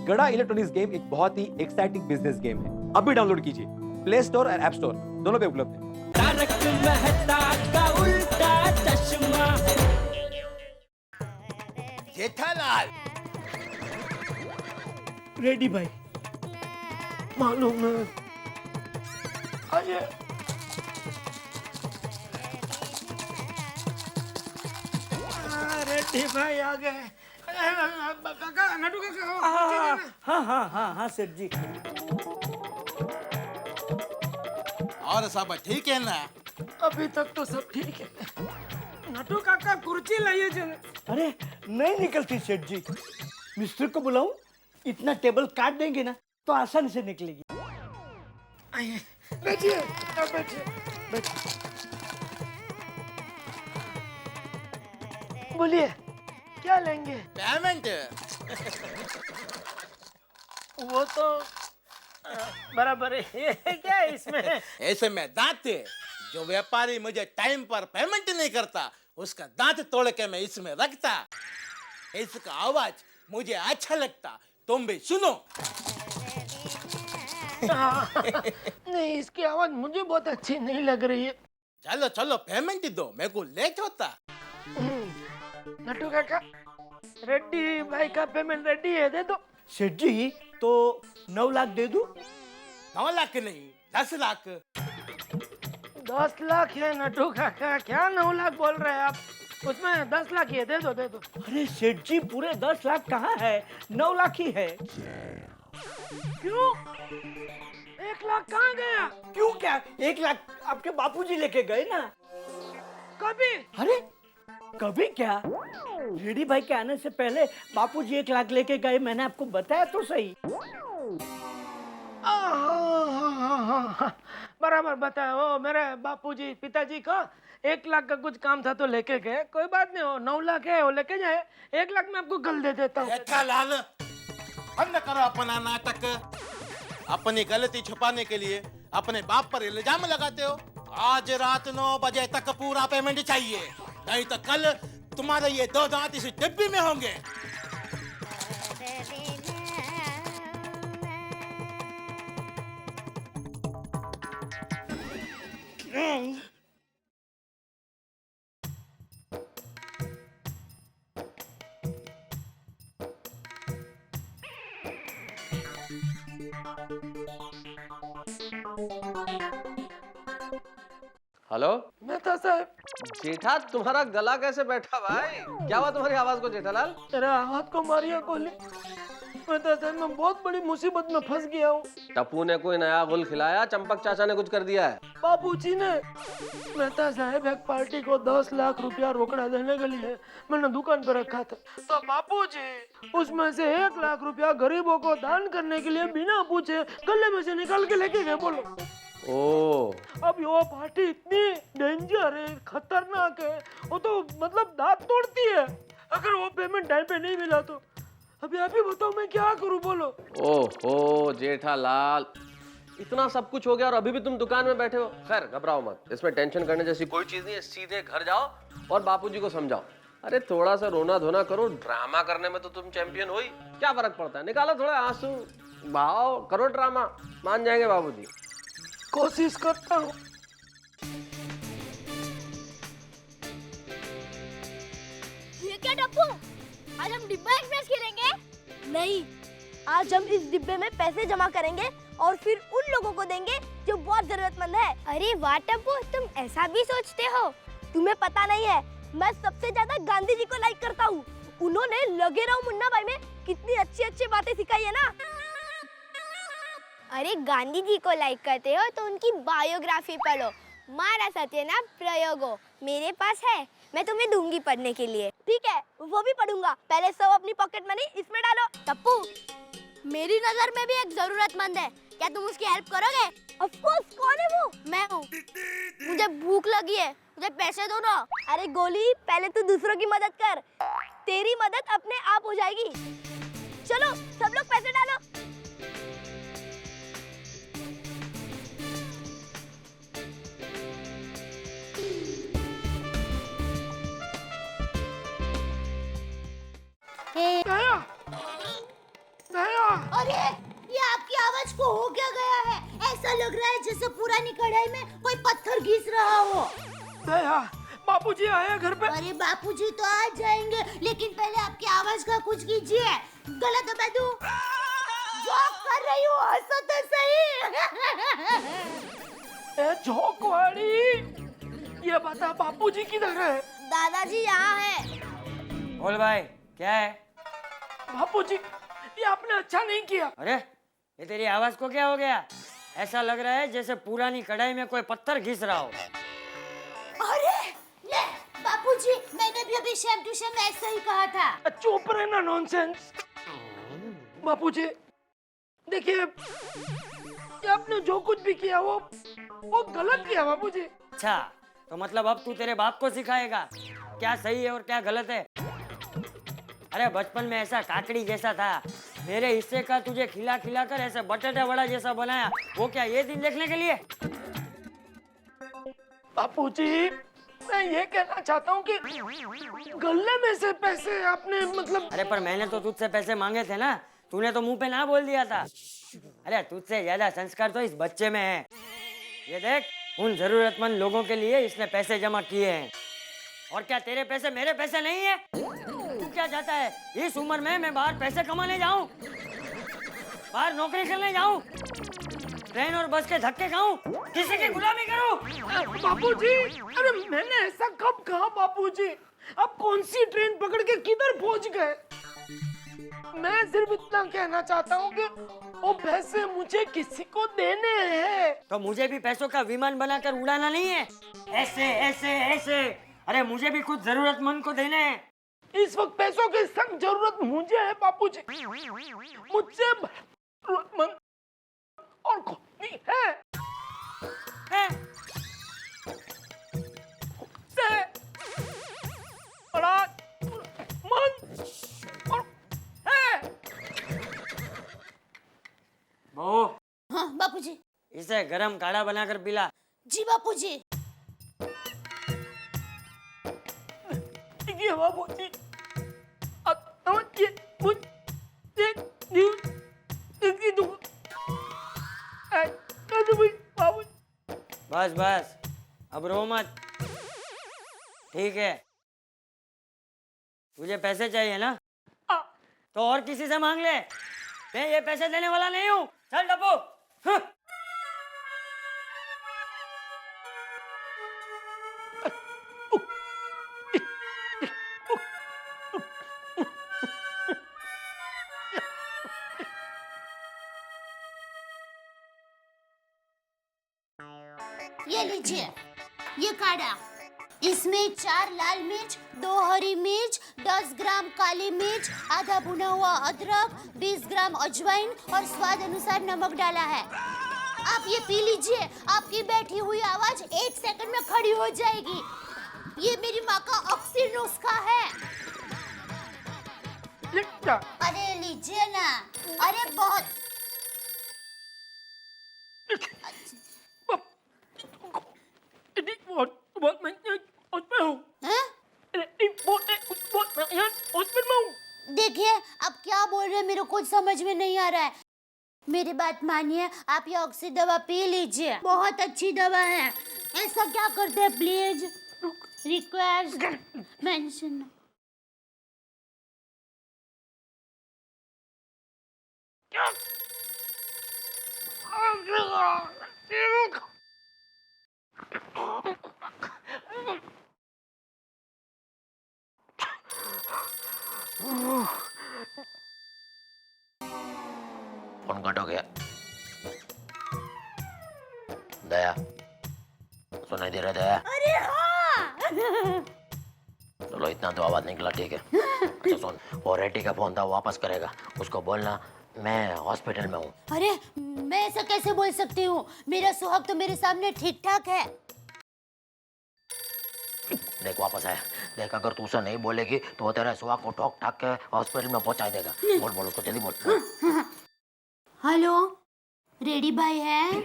गड़ा electronics game एक बहुत ही एक्साइटिंग बिजनेस गेम है। अभी डाउनलोड कीजिए, प्ले स्टोर और ऐप स्टोर दोनों पे उपलब्ध है। तारक मेहता का उल्टा चश्मा। जेठालाल, रेडी भाई, मालूम है आइए। रेडी भाई आ गए। काका, नटू काका, हाँ सेठ जी। और सब ठीक है ना? अभी तक तो सब ठीक है। नटू काका कुर्सी लाइए चले। अरे नहीं निकलती सेठ जी, मिस्त्री को बुलाऊं? इतना टेबल काट देंगे ना तो आसानी से निकलेगी। आइए बैठिए, बैठिए बैठिए। बोलिए क्या लेंगे? पेमेंट वो तो बराबर है। क्या है इसमें? ऐसे में दांत है। जो व्यापारी मुझे टाइम पर पेमेंट नहीं करता उसका दांत तोड़ के मैं इसमें रखता। इसका आवाज मुझे अच्छा लगता, तुम भी सुनो। नहीं, इसकी आवाज मुझे बहुत अच्छी नहीं लग रही है। चलो चलो पेमेंट दो, मेरे को लेट होता। नटू काका, रेड्डी भाई का पेमेंट रेडी है, दे दो। सेठ जी तो 9 लाख दे दूं? 9 लाख नहीं, 10 लाख। 10 लाख है नटू काका, क्या 9 लाख बोल रहे हैं आप? उसमें 10 लाख ही है, दे दो दे दो। अरे सेठ जी पूरे 10 लाख कहाँ है, 9 लाख ही है। क्यों 1 लाख कहाँ गया? क्यों क्या 1 लाख आपके बापूजी लेके गए ना। कभी? अरे कभी क्या, रेडी भाई के आने से पहले बापूजी 1 लाख लेके गए, मैंने आपको बताया तो सही। बराबर बताया। वो मेरे बापूजी पिताजी का 1 लाख का कुछ काम था तो लेके गए। कोई बात नहीं, हो 9 लाख है वो लेके जाए, 1 लाख में आपको कल दे देता हूँ। जेठालाल, बंद करो अपना नाटक। अपनी गलती छुपाने के लिए अपने बाप पर इल्जाम लगाते हो। आज रात 9 बजे तक पूरा पेमेंट चाहिए, नहीं तो कल तुम्हारे ये 2 दांत इस डिब्बी में होंगे। हेलो मेहता साहब। जेठा, तुम्हारा गला कैसे बैठा भाई? क्या हुआ तुम्हारी आवाज को जेठालाल? तेरे आवाज को मारिया गोली। मेहता साहब मैं बहुत बड़ी मुसीबत में फंस गया हूँ। टप्पू ने कोई नया गुल खिलाया? चंपक चाचा ने कुछ कर दिया है? बाबूजी ने। मेहता साहब एक पार्टी को 10 लाख रुपया रोकड़ा देने के लिए मैंने दुकान पर रखा था, तो बाबूजी उसमें से 1 लाख रुपया गरीबों को दान करने के लिए बिना पूछे गले में से निकाल के लेके गए। बोलो। ओ, अब वो पार्टी इतनी डेंजर है, खतरनाक है, वो तो मतलब दांत तोड़ती है। अगर वो पेमेंट टाइम पे नहीं मिला तो अभी आप ही बताओ मैं क्या करूं, बोलो। ओहो जेठालाल, इतना सब कुछ हो गया और अभी भी तुम दुकान में बैठे हो। खैर घबराओ मत, इसमें टेंशन करने जैसी कोई चीज नहीं है। सीधे घर जाओ और बापूजी को समझाओ। अरे थोड़ा सा रोना धोना करो, ड्रामा करने में तो तुम चैंपियन हो ही, क्या फर्क पड़ता है। निकालो थोड़ा आंसू, बहाओ, करो ड्रामा, मान जाएंगे बाबूजी। कोशिश करता हूँ। ये क्या टप्पू, आज हम डिब्बा एक्सप्रेस खेलेंगे? नहीं, आज हम इस डिब्बे में पैसे जमा करेंगे और फिर उन लोगों को देंगे जो बहुत जरूरतमंद है। अरे वाह टप्पू, तुम ऐसा भी सोचते हो? तुम्हें पता नहीं है, मैं सबसे ज्यादा गांधी जी को लाइक करता हूँ। उन्होंने लगे रहो मुन्ना भाई में कितनी अच्छी अच्छी बातें सिखाई है ना। अरे गांधी जी को लाइक करते हो तो उनकी बायोग्राफी पढ़ो। मारा सत्यना प्रयोगो मेरे पास है, मैं तुम्हें दूंगी पढ़ने के लिए। ठीक है, वो भी पढ़ूंगा। पहले सब अपनी पॉकेट मनी इसमें डालो। टप्पू, मेरी नजर में भी एक जरूरतमंद है, क्या तुम उसकी हेल्प करोगे? Of course. कौन है वो? मैं हूँ। मुझे भूख लगी है, मुझे पैसे दो ना। अरे गोली, पहले तू दूसरों की मदद कर, तेरी मदद अपने आप हो जाएगी। चलो सब लोग पैसे डालो। दया, दया, अरे ये आपकी आवाज को हो क्या गया है? ऐसा लग रहा है जैसे पुरानी कढ़ाई में कोई पत्थर घिस रहा हो। दया, बापूजी आए घर पे। अरे बापूजी तो आ जाएंगे, लेकिन पहले आपकी आवाज का कुछ कीजिए। गलत दबा दूं? जोक कर रही हूँ, हंसो तो सही। ए झोंकवाड़ी, ये बता बापूजी किधर है? दादाजी यहाँ है। बोल भाई, क्या है? बापूजी, ये आपने अच्छा नहीं किया। अरे ये तेरी आवाज को क्या हो गया? ऐसा लग रहा है जैसे पुरानी कढ़ाई में कोई पत्थर घिस रहा हो। अरे ले बापूजी, मैंने भी अभी शेम टू शेम ऐसा ही कहा था। चुप रहना, नॉनसेंस। बापूजी देखिए, ये आपने जो कुछ भी किया वो गलत किया बापूजी। अच्छा, तो मतलब अब तू तेरे बाप को सिखाएगा क्या सही है और क्या गलत है? अरे बचपन में ऐसा काकड़ी जैसा था, मेरे हिस्से का तुझे खिला खिला कर ऐसे बटाटा वड़ा जैसा बनाया, वो क्या ये दिन देखने के लिए? बापूजी, मैं ये कहना चाहता हूँ कि गले में से पैसे आपने मतलब। अरे पर मैंने तो तुझसे पैसे मांगे थे ना, तूने तो मुंह पे ना बोल दिया था। अरे तुझसे ज्यादा संस्कार तो इस बच्चे में है। ये देख, उन जरूरतमंद लोगों के लिए इसने पैसे जमा किए हैं। और क्या तेरे पैसे मेरे पैसे नहीं है? तू क्या चाहता है इस उम्र में मैं बाहर पैसे कमाने जाऊं, बाहर नौकरी करने जाऊं, ट्रेन और बस के धक्के खाऊं, किसी की गुलामी करूं? बापूजी, अरे मैंने ऐसा कब कहा बापूजी? अब कौन सी ट्रेन पकड़ के किधर पहुंच गए? मैं सिर्फ इतना कहना चाहता हूँ कि वो पैसे मुझे किसी को देने हैं। तो मुझे भी पैसों का विमान बनाकर उड़ाना नहीं है? ऐसे ऐसे ऐसे, अरे मुझे भी कुछ जरूरतमंद को देने हैं। इस वक्त पैसों की सख्त जरूरत मुझे है बापूजी। मुझसे जरूरतमंद और कोई नहीं है। हैं? से बड़ा मन और है। बहू, हाँ बापूजी। इसे गरम काढ़ा बनाकर पिला। जी बापूजी। ये बापूजी, अब ये मुझे न्यूज़ इसकी दुकान बाबूजी। बस बस, अब रो मत, ठीक है? तुझे पैसे चाहिए ना, तो और किसी से मांग ले। मैं ये पैसे देने वाला नहीं हूँ। चल डब्बू। हाँ। ये लीजिए, ये काढ़ा। इसमें 4 लाल मिर्च, 2 हरी मिर्च, 10 ग्राम काली मिर्च, आधा भुना हुआ अदरक, 20 ग्राम अजवाइन और स्वाद अनुसार नमक डाला है। आप ये पी लीजिए, आपकी बैठी हुई आवाज 1 सेकंड में खड़ी हो जाएगी। ये मेरी माँ का अक्सर नुस्खा है। अरे लीजिए ना, अरे बहुत देखिए, आप क्या बोल रहे हैं मेरे कुछ समझ में नहीं आ रहा है। मेरी बात मानिए, आप ये ऑक्सी दवा पी लीजिए, बहुत अच्छी दवा है। ऐसा क्या करते हैं please, request mention. Phone cut हो गया। दया, सुनाई दे रहा दया? अरे हाँ। चलो इतना तो आवाज निकला, ठीक है। अच्छा सुन, वो रेड्डी का फोन था, वापस करेगा। उसको बोलना मैं हॉस्पिटल में हूँ। अरे मैं ऐसा कैसे बोल सकती हूँ, मेरा सुहाग तो मेरे सामने ठीक ठाक है। देख वापस आया। देख अगर तू उसे नहीं बोलेगी तो वो तेरे सुहाग को ठोक ठाक के हॉस्पिटल में पहुंचा देगा। बोल बोल उसको, जल्दी बोल। हेलो, रेडी भाई है?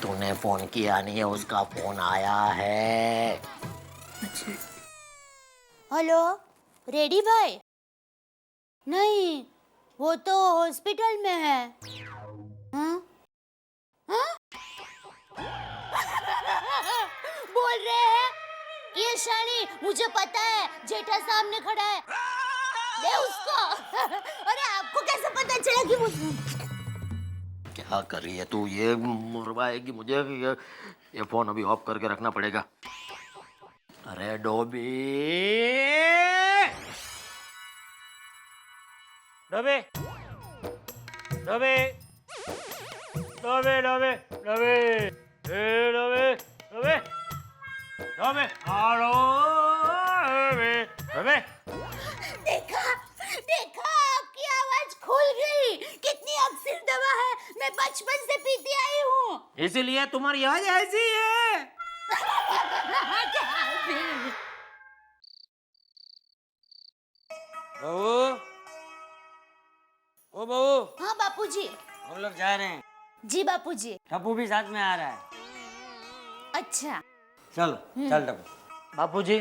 तूने फोन किया नहीं है, उसका फोन आया है। हेलो, रेडी भाई? नहीं, वो तो हॉस्पिटल में है। हाँ? हाँ? बोल रहे हैं ये शानी, मुझे पता है जेठा सामने खड़ा है, दे उसको। अरे आपको कैसे पता चला कि वो क्या कर रही है तू? ये मरवाएगी मुझे। ये फोन अभी ऑफ करके रखना पड़ेगा। अरे डोबी, डोबे डोबे डोबे डोबे डोबे ए डोबे डोबे डोबे हारो डोबे डोबे। देखा देखा, आपकी आवाज खुल गई। कितनी अक्सर दवा है, मैं बचपन से पीती आई हूँ। इसीलिए तुम्हारी आवाज ऐसी है। बहू, ओ बहू, हाँ बापूजी। हम लोग जा रहे हैं। जी बापूजी। टप्पू भी साथ में आ रहा है। अच्छा चलो चल टप्पू। बापूजी।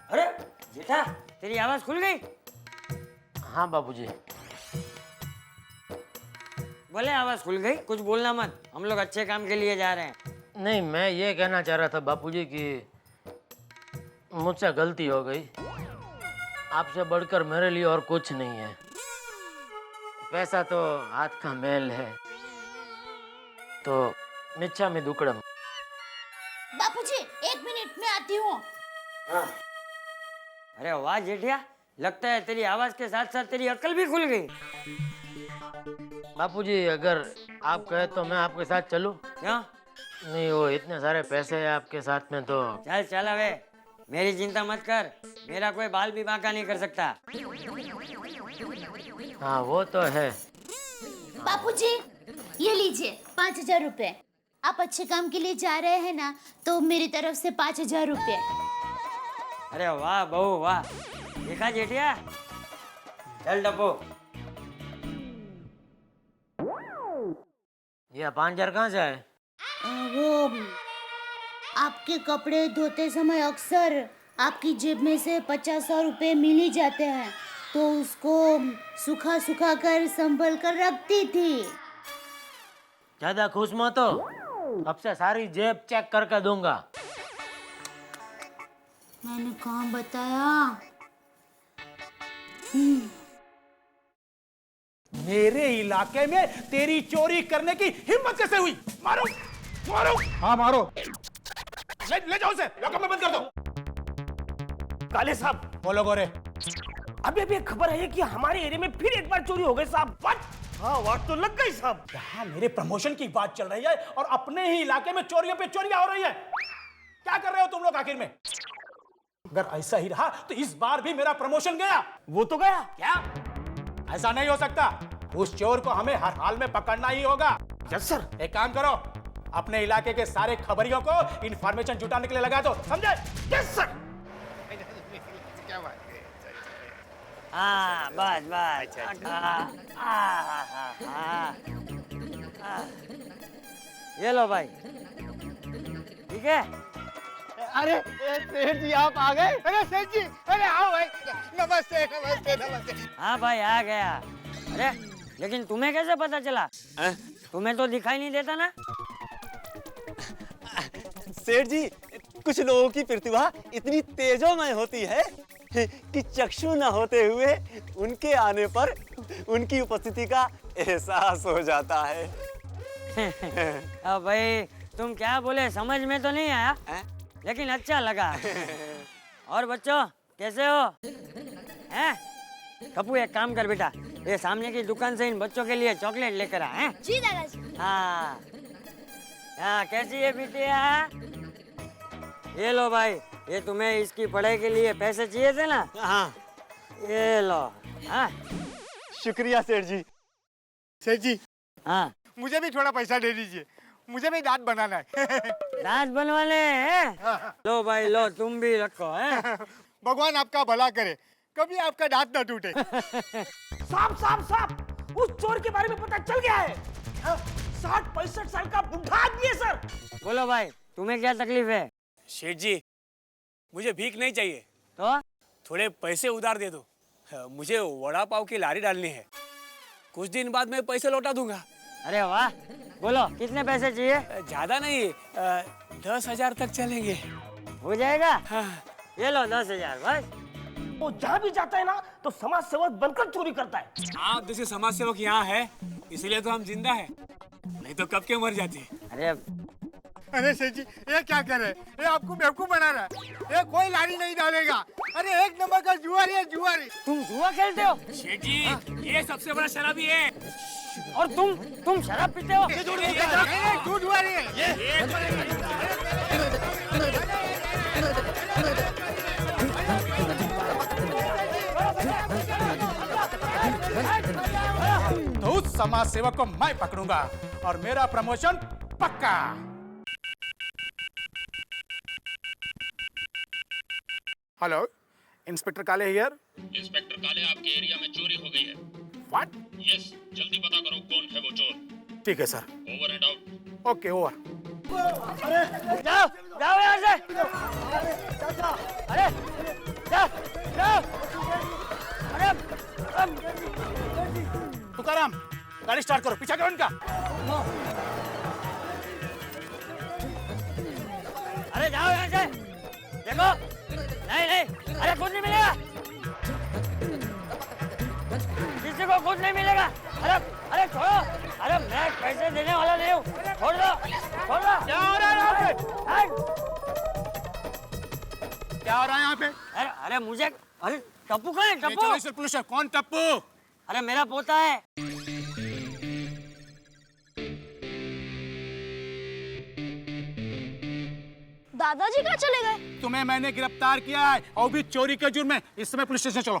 अरे जेठा, तेरी आवाज खुल गई। हाँ बाबूजी। बोले आवाज खुल गई, कुछ बोलना मत, हम लोग अच्छे काम के लिए जा रहे हैं। नहीं, मैं ये कहना चाह रहा था बापूजी कि मुझसे गलती हो गई। आपसे बढ़कर मेरे लिए और कुछ नहीं है। पैसा तो हाथ का मेल है, तो मिच्छामि दुक्कडम। बापूजी 1 मिनट में आती हूँ। अरे वाह जेठिया, लगता है तेरी आवाज के साथ साथ तेरी अक्ल भी खुल गई। बापूजी अगर आप कहे तो मैं आपके साथ चलूं? क्यों? नहीं, वो इतने सारे पैसे हैं आपके साथ में तो। चल चल, अबे मेरी चिंता मत कर, मेरा कोई बाल भी बांका नहीं कर सकता। हाँ वो तो है। बापूजी ये लीजिए 5000 रुपए। आप अच्छे काम के लिए जा रहे हैं ना, तो मेरी तरफ से 5000 रुपए। अरे वाह बहू वाह, देखा जेठिया। चल टप्पू। ये 5000 कहाँ से आए? वो आपके कपड़े धोते समय अक्सर आपकी जेब में से 50 रुपए मिल ही जाते हैं, तो उसको सुखा सुखा कर संभल कर रखती थी। ज्यादा खुश मत हो, अब से सारी जेब चेक करके दूंगा। मैंने कहाँ बताया? मेरे इलाके में तेरी चोरी करने की हिम्मत कैसे हुई? मारो मारो। हाँ मारो। ले जाओ उसे, लॉकअप में बंद कर दो। काले साहब। बोलो गोरे। अभी अभी खबर है कि हमारे एरिया में फिर एक बार चोरी हो गई साहब। हाँ वाट तो लग गई साहब। यहाँ मेरे प्रमोशन की बात चल रही है और अपने ही इलाके में चोरियों पे चोरियां हो रही है। क्या कर रहे हो तुम लोग आखिर में? अगर ऐसा ही रहा तो इस बार भी मेरा प्रमोशन गया। वो तो गया। क्या? ऐसा नहीं हो सकता। उस चोर को हमें हर हाल में पकड़ना ही होगा। Yes sir. एक काम करो, अपने इलाके के सारे खबरियों को इंफॉर्मेशन जुटाने के लिए लगा दो, समझे? Yes sir. हाँ बस बस। ये लो भाई, ठीक है। अरे सेठ जी आप आ गए? अरे सेठ जी, अरे आओ भाई। नमस्ते नमस्ते नमस्ते। हाँ भाई आ गया। अरे लेकिन तुम्हें कैसे पता चला? तुम्हें तो दिखाई नहीं देता ना। सेठ जी, कुछ लोगों की प्रतिभा इतनी तेजोमय होती है कि चक्षु न होते हुए उनके आने पर उनकी उपस्थिति का एहसास हो जाता है। अब भाई तुम क्या बोले समझ में तो नहीं आया, लेकिन अच्छा लगा। और बच्चों कैसे हो? हैं? कपूर एक काम कर बेटा, ये सामने की दुकान से इन बच्चों के लिए चॉकलेट लेकर आ। हैं? जी दादाजी। हाँ हाँ, कैसी है बिटिया? ये लो भाई, ये तुम्हें इसकी पढ़ाई के लिए पैसे चाहिए थे ना? हाँ। ये लो। हाँ शुक्रिया सेठ जी। सेठ जी, हाँ, मुझे भी थोड़ा पैसा दे दीजिए, मुझे भी दांत बनाना है। दांत बनवाने हैं? लो भाई लो, तुम भी रखो। हैं? भगवान आपका भला करे, कभी आपका दांत न टूटे। साहब साहब साहब, उस चोर के बारे में पता चल गया है। 60-65 साल का बुढ़ा आदमी है सर। बोलो भाई, तुम्हें क्या तकलीफ है? सेठ जी, मुझे भीख नहीं चाहिए, तो थोड़े पैसे उधार दे दो। मुझे वड़ा पाव की लारी डालनी है। कुछ दिन बाद मैं पैसे लौटा दूंगा। अरे वाह, बोलो कितने पैसे चाहिए? ज्यादा नहीं, 10,000 तक चलेंगे। हो जाएगा? हाँ। ये लो 10,000 बस। वो जहाँ भी जाता है ना तो समाज सेवक बनकर चोरी करता है। आप जैसे समाज सेवक यहाँ है, इसलिए तो हम जिंदा है, नहीं तो कब के मर जाते। अरे सेठ जी, ये क्या कर रहे हैं? ये आपको बेवकूफ बना रहा है। ये कोई लारी नहीं डालेगा। अरे एक नंबर का जुआरी है, जुआरी। तुम जुआ खेलते हो? शेठ जी, ये सबसे बड़ा शराबी है। और तुम शराब पीते हो? तू जुआरी है। तो उस समाज सेवक को मैं पकड़ूंगा और मेरा प्रमोशन पक्का। हेलो, इंस्पेक्टर काले हियर। इंस्पेक्टर काले, आपके एरिया में चोरी हो गई है। व्हाट? यस, जल्दी पता करो कौन है वो चोर। ठीक है sir. Over and out. Okay, over. जाओ जाओ यहाँ से। अरे जाओ जाओ। अरे तुकाराम, गाड़ी स्टार्ट करो, पीछा करो इनका। अरे जाओ यहाँ से। देखो, नहीं, अरे कुछ नहीं मिलेगा, किसी को कुछ नहीं मिलेगा। अरे छोड़ो, अरे मैं पैसे देने वाला नहीं हूँ, छोड़ दो। क्या हो रहा है यहाँ पे? क्या हो रहा है यहाँ पे? अरे मुझे, अरे टप्पू कहाँ है? टप्पू? पुलिस है। कौन टप्पू? अरे मेरा पोता है। दादाजी कहाँ चले गए? तुम्हें मैंने गिरफ्तार किया है और भी चोरी के जुर्म में। इस समय पुलिस स्टेशन चलो।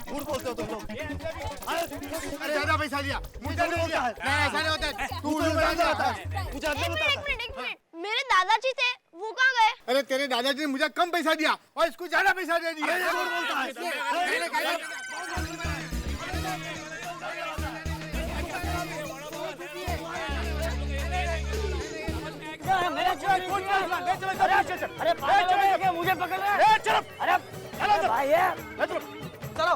झूठ बोलते हो तुम लोग। अरे ज्यादा पैसा लिया। मुझे नहीं लिया। नहीं, ऐसा नहीं होता है। तू मुझे एक मिनट, मेरे दादाजी थे, वो कहाँ गए? अरे तेरे दादाजी ने मुझे कम पैसा दिया और इसको ज्यादा पैसा दे दिया। झूठ बोलता है। अरे मुझे पकड़ रहे। अरे भाई चलो।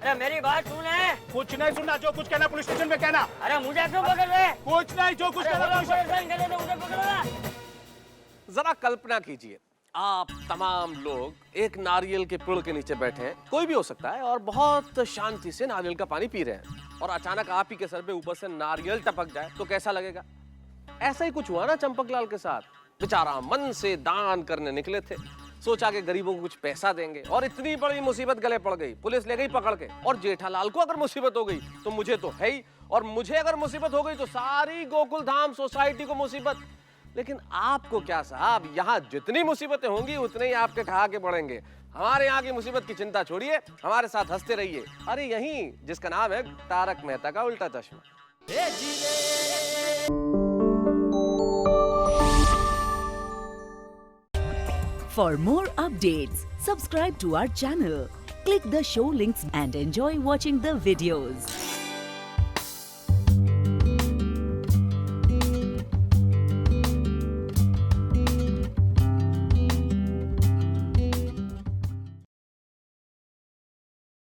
अरे मेरी बात सुने। कुछ नहीं सुनना, जो कुछ कहना पुलिस स्टेशन में कहना। अरे मुझे क्यों पकड़ रहे? कुछ नहीं, जो कुछ कहना पुलिस स्टेशन। मुझे पकड़ रहा। जरा कल्पना कीजिए, आप तमाम लोग एक नारियल के पेड़ के नीचे बैठे हैं, कोई भी हो सकता है, और बहुत शांति से नारियल का पानी पी रहे हैं, और अचानक आप ही के सर पे ऊपर से नारियल टपक जाए तो कैसा लगेगा? ऐसा ही कुछ हुआ ना चंपकलाल के साथ। बेचारा मन से दान करने निकले थे, सोचा कि गरीबों को कुछ पैसा देंगे, और इतनी बड़ी मुसीबत गले पड़ गई, पुलिस ले गई पकड़ के। और जेठालाल को अगर मुसीबत हो गई तो मुझे तो है ही, और मुझे अगर मुसीबत हो गई तो सारी गोकुल धाम सोसाइटी को मुसीबत। लेकिन आपको क्या साहब, यहाँ जितनी मुसीबतें होंगी उतने ही आपके ठहाके पड़ेंगे। हमारे यहाँ की मुसीबत की चिंता छोड़िए, हमारे साथ हंसते रहिए। अरे यही जिसका नाम है तारक मेहता का उल्टा चश्मा। For more updates, subscribe to our channel, click the show links and enjoy watching the videos.